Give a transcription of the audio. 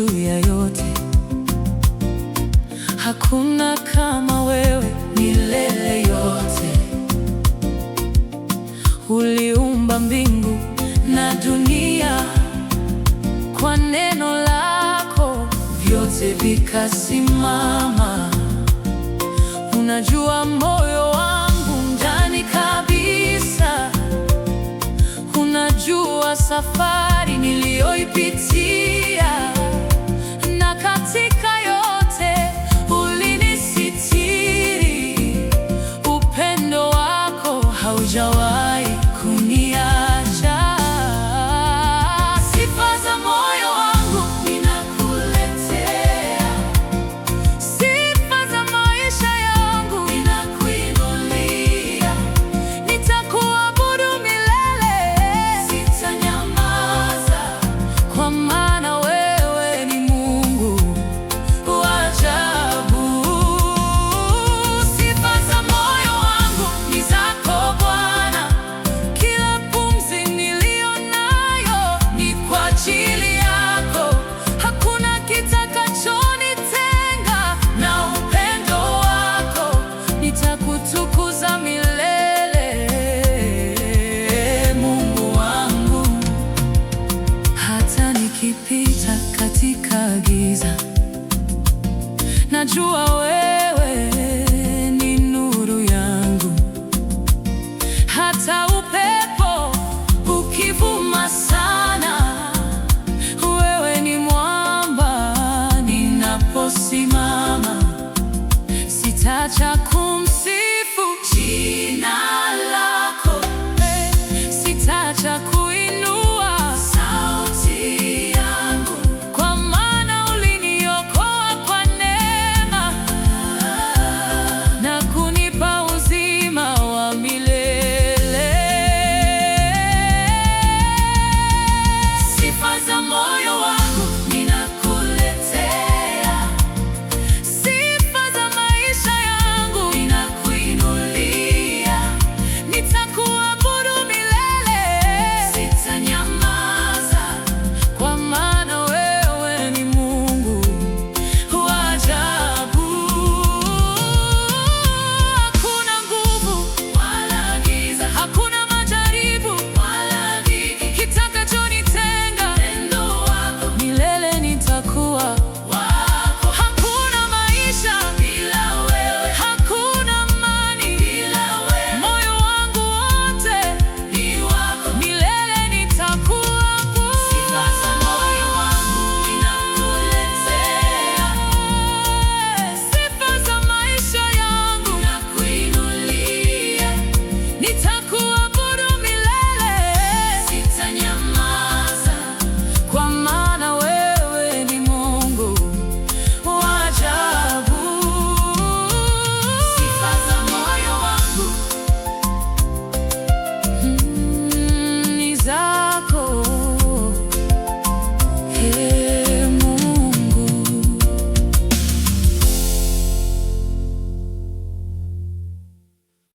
juu ya yote. Hakuna kama wewe milele yote. Uliumba mbingu na dunia, kwa neno lako vyote vikasimama. Unajua moyo wangu ndani kabisa, unajua safari niliyoipitia, na katika yote ulinisitiri. Upendo wako haujawahi kuniacha. Sifa za moyo wangu ninakuletea, sifa za maisha yangu ninakuinulia. Nitakuabudu milele, sitanyamaza, kwa maana wewe ni Mungu wa ajabu. Sifa za moyo wangu ni zako Bwana, kila pumzi niliyo nayo ni kwa ajili yako. Hakuna kitakachonitenga na upendo wako. Nitakutukuza milele, Mungu wangu. Hata nikipita katika giza, najua wewe